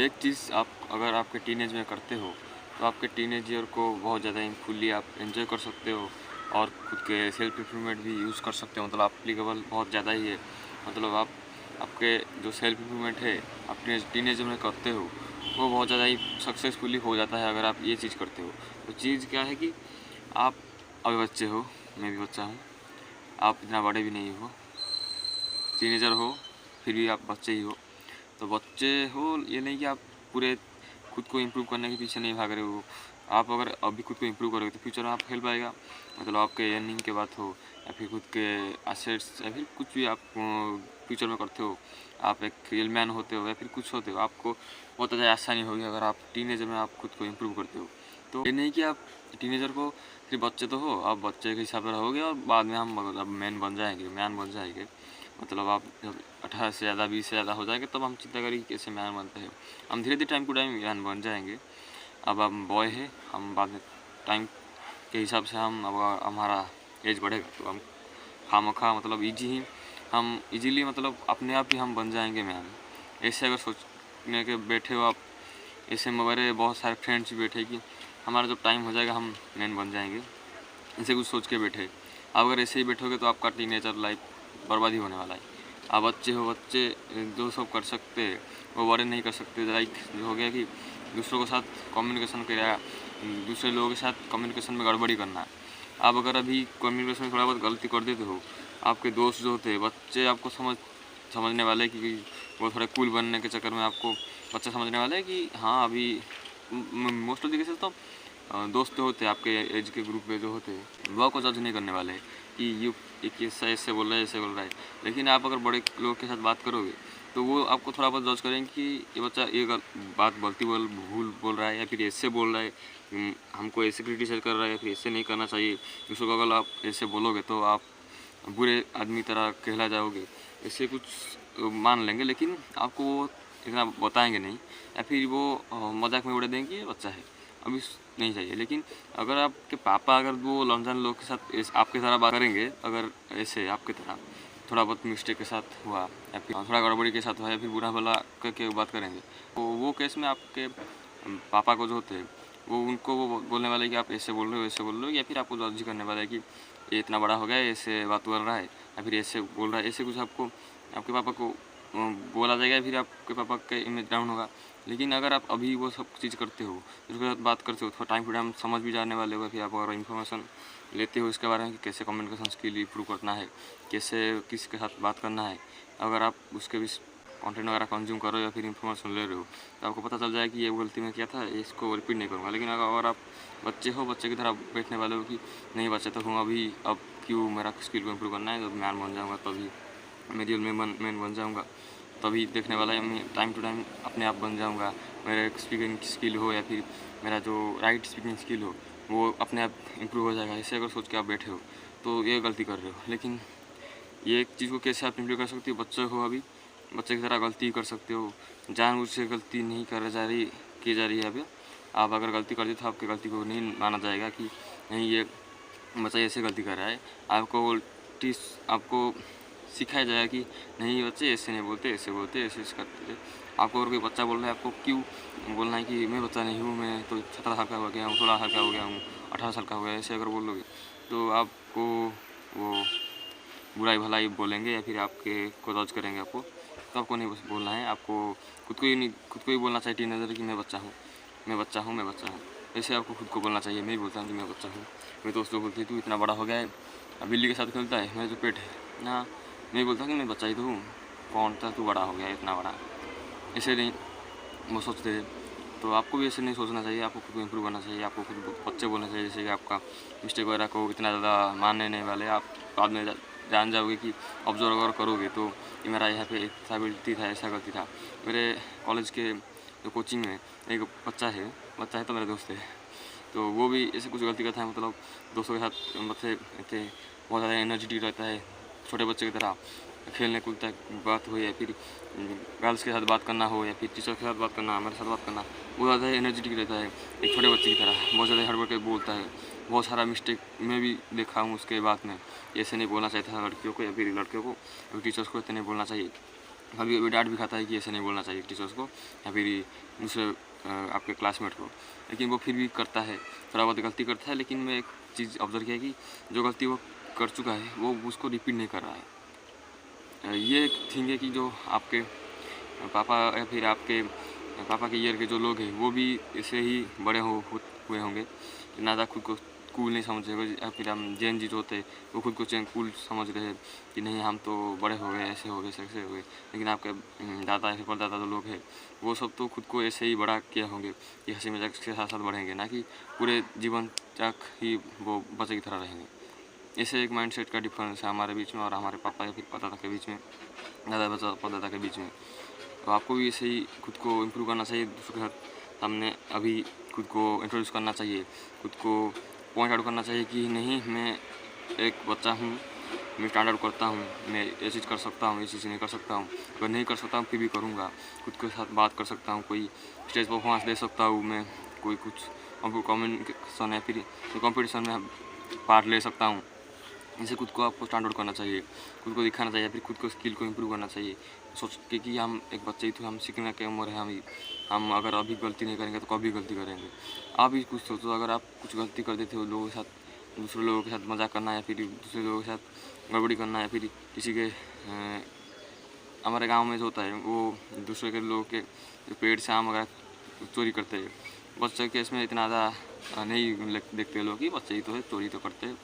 एक चीज़ आप अगर आपके टीनेज में करते हो तो आपके टीनेज ईयर को बहुत ज़्यादा फुल्ली आप एंजॉय कर सकते हो और खुद के सेल्फ इम्प्रूवमेंट भी यूज़ कर सकते हो। मतलब एप्लीकेबल बहुत ज़्यादा ही है। मतलब आप आपके जो सेल्फ इम्प्रूवमेंट है अपने टीनेज में करते हो वो बहुत ज़्यादा ही सक्सेसफुली हो जाता है अगर आप ये चीज़ करते हो। तो चीज़ क्या है कि आप अभी बच्चे हो, मैं भी बच्चा हूँ, आप इतना बड़े भी नहीं हो, टीनेजर हो, फिर भी आप बच्चे ही हो। तो बच्चे हो ये नहीं कि आप पूरे खुद को इम्प्रूव करने के पीछे नहीं भाग रहे हो। आप अगर अभी खुद को इम्प्रूव करोगे तो फ्यूचर में आप हेल्प आएगा। मतलब आपके अर्निंग के बात हो या फिर खुद के एसेट्स या फिर कुछ भी आप फ्यूचर में करते हो, आप एक रियल मैन होते हो या फिर कुछ होते हो, आपको बहुत ज़्यादा आसानी होगी अगर आप टीनेजर में आप खुद को इम्प्रूव करते हो। तो ये नहीं कि आप टीनेजर को सिर्फ बच्चे तो हो, आप बच्चे के हिसाब से रहोगे और बाद में हम मतलब मैन बन जाएंगे। मतलब आप जब 18 से ज़्यादा 20 से ज़्यादा हो जाएंगे तब हम चिंता करेंगे कैसे मैन बनते हैं। हम धीरे धीरे टाइम टू टाइम मैन बन जाएंगे। अब हम बॉय है, हम बाद में टाइम के हिसाब से हम अब हमारा एज बढ़ेगा तो हम खामखा मतलब हम इजीली मतलब अपने आप ही हम बन जाएंगे मैन। ऐसे अगर सोचने के बैठे हो आप, ऐसे मेरे बहुत सारे फ्रेंड्स भी बैठे कि हमारा जब टाइम हो जाएगा हम मैन बन जाएंगे, ऐसे कुछ सोच के बैठे। आप अगर ऐसे ही बैठोगे तो आपका टीनेजर लाइफ बर्बाद ही होने वाला है। आप बच्चे हो, बच्चे जो सब कर सकते हैं वो बड़े नहीं कर सकते। लाइक जो हो गया कि दूसरों के साथ कम्युनिकेशन करा, दूसरे लोगों के साथ कम्युनिकेशन में गड़बड़ी करना। आप अगर अभी कम्युनिकेशन में थोड़ा बहुत गलती कर देते हो, आपके दोस्त जो होते हैं बच्चे आपको समझने वाले कि वो थोड़े कूल बनने के चक्कर में आपको बच्चे समझने वाले हैं कि हाँ अभी मोस्ट ऑफ द केसेस तो दोस्त जो होते हैं आपके एज के ग्रुप में जो होते हैं वो आपको जज नहीं करने वाले हैं कि एक ऐसे बोल रहा है ऐसे बोल रहा है। लेकिन आप अगर बड़े लोगों के साथ बात करोगे तो वो आपको थोड़ा बहुत जज करेंगे कि ये बच्चा ये बात भूल बोल रहा है या फिर ऐसे बोल रहा है, हमको ऐसे क्रिटिसाइज कर रहा है या फिर ऐसे नहीं करना चाहिए। दूसरों को अगर आप ऐसे बोलोगे तो आप बुरे आदमी तरह कहला जाओगे, ऐसे कुछ मान लेंगे। लेकिन आपको वो इतना बताएंगे नहीं या फिर वो मजाक में उड़ा देंगे ये बच्चा है अभी नहीं चाहिए। लेकिन अगर आपके पापा अगर वो अनजान लोग के साथ आपके तरह बात करेंगे, अगर ऐसे आपके तरह थोड़ा बहुत मिस्टेक के साथ हुआ या फिर थोड़ा गड़बड़ी के साथ हुआ या फिर बुरा भला करके बात करेंगे तो वो केस में आपके पापा को जो होते हैं वो उनको वो बोलने वाले कि आप ऐसे बोल रहे हो ऐसे बोल रहे हो, या फिर आपको जज करने वाला है कि ये इतना बड़ा हो गया है ऐसे बात कर रहा है या फिर ऐसे बोल रहा है, ऐसे कुछ आपको आपके पापा को बोला जाएगा, फिर आपके पापा का इमेज डाउन होगा। लेकिन अगर आप अभी वो सब चीज़ करते हो, उसके साथ बात करते हो, थोड़ा टाइम टू टाइम समझ भी जाने वाले हो, फिर आप अगर इन्फॉर्मेशन लेते हो इसके बारे में कि कैसे कम्युनिकेशन स्किल इंप्रूव करना है, कैसे किसके साथ बात करना है, अगर आप उसके भी कंटेंट वगैरह कंज्यूम कर रहे हो या फिर इन्फॉर्मेशन ले रहे हो तो आपको पता चल जाए कि ये गलती में किया था, इसको रिपीट नहीं करूँगा। लेकिन अगर आप बच्चे हो, बच्चे की तरह बैठने वाले हो कि नहीं बच्चे तो हूँ अभी, अब क्यों मेरा स्किल को इम्प्रूव करना है, जब मैन बन जाऊँगा तभी मैं रियल मैन बन जाऊँगा, तभी देखने वाला है मैं टाइम टू टाइम अपने आप बन जाऊँगा। मेरा स्पीकिंग स्किल हो या फिर मेरा जो राइट स्पीकिंग स्किल हो वो अपने आप इम्प्रूव हो जाएगा। ऐसे अगर सोच के आप बैठे हो तो ये गलती कर रहे हो। लेकिन ये एक चीज़ को कैसे आप इम्प्रूव कर सकते हो, बच्चे हो अभी, बच्चे की तरह गलती कर सकते हो, जानबूझ से गलती नहीं की जा रही है। अभी आप अगर गलती कर दी तो आपकी गलती को नहीं माना जाएगा कि नहीं ये बच्चा ऐसे गलती कर रहा है। आपको सिखाया जाएगा कि नहीं बच्चे ऐसे नहीं बोलते, ऐसे बोलते, ऐसे करते थे। आपको अगर कोई बच्चा बोल रहा है आपको क्यों बोलना है कि मैं बच्चा नहीं हूँ, मैं तो 17 साल का हो गया हूँ, 16 साल का हो गया हूँ, 18 साल का हो गया, ऐसे अगर बोलोगे तो आपको वो बुराई भलाई बोलेंगे या फिर आपके को जज करेंगे आपको। तो आपको नहीं बोलना है, आपको खुद को ही बोलना चाहिए टीनेजर कि मैं बच्चा हूँ, मैं बच्चा हूँ, मैं बच्चा हूँ। ऐसे आपको खुद को बोलना चाहिए। मैं ही बोलता हूँ कि मैं बच्चा हूँ। मेरे दोस्तों बोलते तू इतना बड़ा हो गया है, बिल्ली के साथ खेलता है, मेरा जो पेट है ना, मैं बोलता हूँ कि मैं बच्चा ही तो हूँ, कौन था तू बड़ा हो गया इतना बड़ा, ऐसे नहीं वो सोचते हैं। तो आपको भी ऐसे नहीं सोचना चाहिए, आपको खुद को इम्प्रूव करना चाहिए, आपको खुद बच्चे बोलना चाहिए। जैसे कि आपका मिस्टेक वगैरह को इतना ज़्यादा मानने नहीं वाले, आप बाद में जान जाओगे कि ऑब्जर्व अगर करोगे तो ये मेरा यहाँ पे ऐसा गलती था, ऐसा गलती था। मेरे कॉलेज के जो कोचिंग में एक बच्चा है तो मेरा दोस्त है, तो वो भी ऐसे कुछ गलती करता है। मतलब दोस्तों के साथ बच्चे इतने बहुत ज़्यादा एनर्जेटिक रहता है, छोटे बच्चे की तरह खेलने कूदता बात हो या फिर गर्ल्स के साथ बात करना हो या फिर टीचर के साथ बात करना, हमारे साथ बात करना, वो ज़्यादा एनर्जेटिक रहता है, एक छोटे बच्चे की तरह बहुत ज़्यादा हड़बड़ के बोलता है। बहुत सारा मिस्टेक मैं भी देखा हूँ उसके बाद में। ऐसे नहीं बोलना चाहिए था लड़कियों को या फिर लड़कियों को, टीचर्स को इतने नहीं बोलना चाहिए। कभी कभी डांट भी खाता है कि ऐसे नहीं बोलना चाहिए टीचर्स को या फिर दूसरे आपके क्लासमेट को, लेकिन वो फिर भी करता है, थोड़ा बहुत गलती करता है। लेकिन मैं एक चीज़ ऑब्जर्व किया कि जो गलती वो कर चुका है वो उसको रिपीट नहीं कर रहा है। ये एक थिंग है कि जो आपके पापा या फिर आपके पापा के ईयर के जो लोग हैं वो भी ऐसे ही बड़े हुए होंगे कि ज़्यादा खुद को कूल नहीं समझ रहे, या फिर हम जेन जी जो होते वो खुद को कूल समझ रहे हैं कि नहीं हम तो बड़े हो गए, ऐसे हो गए, ऐसे हो गए। लेकिन आपके दादा या फिर परदादा जो लोग हैं वो सब तो खुद को ऐसे ही बड़ा किया होंगे कि हंसी मजाक के साथ साथ बढ़ेंगे, ना कि पूरे जीवन तक ही वो बच्चे की तरह रहेंगे। ऐसे एक माइंडसेट का डिफरेंस है हमारे बीच में और हमारे पापा या फिर परदादा के बीच में, दादा परदादा के बीच में। तो आपको भी ऐसे ही खुद को इम्प्रूव करना चाहिए, दूसरों के सामने अभी खुद को इंट्रोड्यूस करना चाहिए, खुद को पॉइंट आउट करना चाहिए कि नहीं मैं एक बच्चा हूँ, मैं स्टैंड आउट करता हूँ, मैं ये चीज़ कर सकता हूँ, ये चीज़ नहीं कर सकता हूँ, अगर नहीं कर सकता हूँ फिर भी करूँगा, खुद के साथ बात कर सकता हूँ, कोई स्टेज परफॉर्मेंस दे सकता हूँ मैं, कोई कुछ कम्युनिकेशन या फिर कॉम्पिटिशन में पार्ट ले सकता हूँ। इसे खुद को आपको स्टैंड आउट करना चाहिए, खुद को दिखाना चाहिए, फिर खुद को स्किल को इम्प्रूव करना चाहिए, सोच के कि हम एक बच्चे ही थे, हम सीखने की उम्र है, हम अगर अभी गलती नहीं करेंगे तो कभी गलती करेंगे। आप भी कुछ सोचो, अगर आप कुछ गलती कर देते हो लोगों के साथ, दूसरे लोगों के साथ मजाक करना या फिर दूसरे लोगों के साथ गड़बड़ी करना या फिर किसी के हमारे गांव में जो होता है वो दूसरे के लोगों के पेड़ से आम अगर चोरी करते हैं, बच्चे के इसमें इतना ज़्यादा नहीं देखते लोग कि बच्चे ही तो है, चोरी तो करते हैं,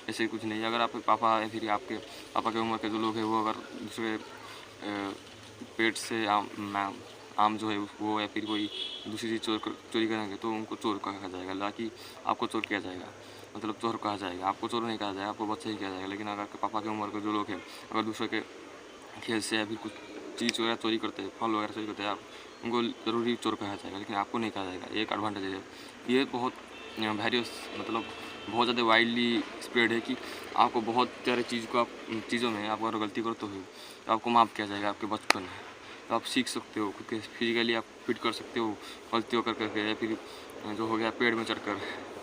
ऐसे कुछ नहीं। अगर आपके पापा या फिर आपके पापा के उम्र के जो लोग हैं वो अगर दूसरे पेड़ से आम जो है वो या फिर कोई दूसरी चीज़ चोरी करेंगे तो उनको चोर कहा जाएगा, ना कि आपको चोर किया जाएगा, मतलब चोर कहा जाएगा, आपको चोर नहीं कहा जाएगा, आपको बच्चा ही किया जाएगा। लेकिन अगर पापा के उम्र के जो लोग हैं अगर दूसरे के खेत से या फिर कुछ चीज़ वगैरह चोरी करते हैं, फल वगैरह चोरी करते हैं, आप उनको ज़रूरी चोर कहा जाएगा, लेकिन आपको नहीं कहा जाएगा। ये एक एडवांटेज है। ये बहुत वेरियस मतलब बहुत ज़्यादा वाइडली स्प्रेड है कि आपको बहुत सारे चीज़ों में आप अगर गलती करते हो तो आपको माफ़ किया जाएगा आपके बचपन में। तो आप सीख सकते हो, खुद के फिजिकली आप फिट कर सकते हो गलतियों कर करके, या फिर जो हो गया पेड़ में चढ़कर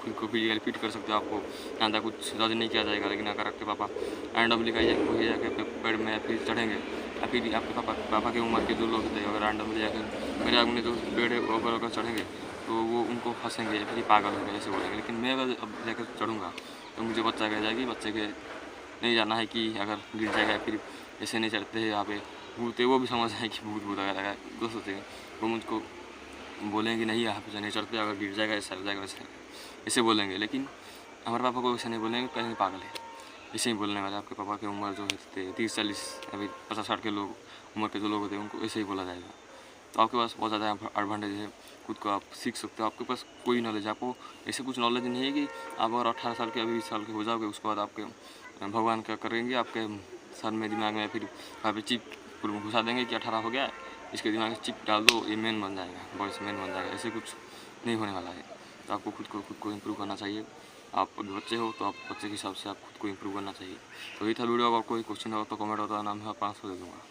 खुद को फिजिकली फिट कर सकते हो। आपको ज़्यादा कुछ जज नहीं किया जाएगा। लेकिन अगर आपके पापा रैंडमली कहीं जाके पेड़ में या फिर चढ़ेंगे या फिर आपके पापा के उम्र के जो लोग होते हैं अगर रैंडमली जाकर मेरे आगे में जो पेड़ है वो अगर चढ़ेंगे तो वो उनको हंसेंगे या फिर पागल हो गए ऐसे बोलेंगे। लेकिन मैं अगर अब जाकर चढ़ूँगा तो मुझे बच्चा कह जाएगी, बच्चे के नहीं जाना है कि अगर गिर जाएगा या फिर ऐसे नहीं चढ़ते हैं यहाँ पे भूत है, वो भी समझ आए कि भूत अगर लगा दोस्त होते हैं वो मुझको बोलेंगे नहीं यहाँ पे नहीं चढ़ते, अगर गिर जाएगा ऐसा जाएगा ऐसे बोलेंगे। लेकिन हमारे पापा को ऐसे नहीं बोलेंगे कहीं पागल है, ऐसे ही बोलने वाले। आपके पापा की उम्र जो है 30-40 या फिर 50-60 के लोग उम्र के जो लोग होते हैं उनको ऐसे ही बोला जाएगा। तो आपके पास बहुत ज़्यादा एडवांटेज है, खुद को आप सीख सकते हो। आपके पास कोई नॉलेज, आपको ऐसे कुछ नॉलेज नहीं है कि आप अगर 18 साल के 20 साल के हो जाओगे उसके बाद आपके भगवान क्या करेंगे, आपके सर में दिमाग में फिर वहाँ पर चिप घुसा देंगे कि 18 हो गया, इसके दिमाग में चिप डाल दो ये मैन बन जाएगा, बॉयस मैन बन जाएगा। ऐसे कुछ नहीं होने वाला है। तो आपको खुद को इम्प्रूव करना चाहिए। आप बच्चे हो तो आप बच्चे के हिसाब से आप खुद को इम्प्रूव करना चाहिए। तो यही था वीडियो। अगर कोई क्वेश्चन हो तो कमेंट होता नाम है 500 दे दूँगा।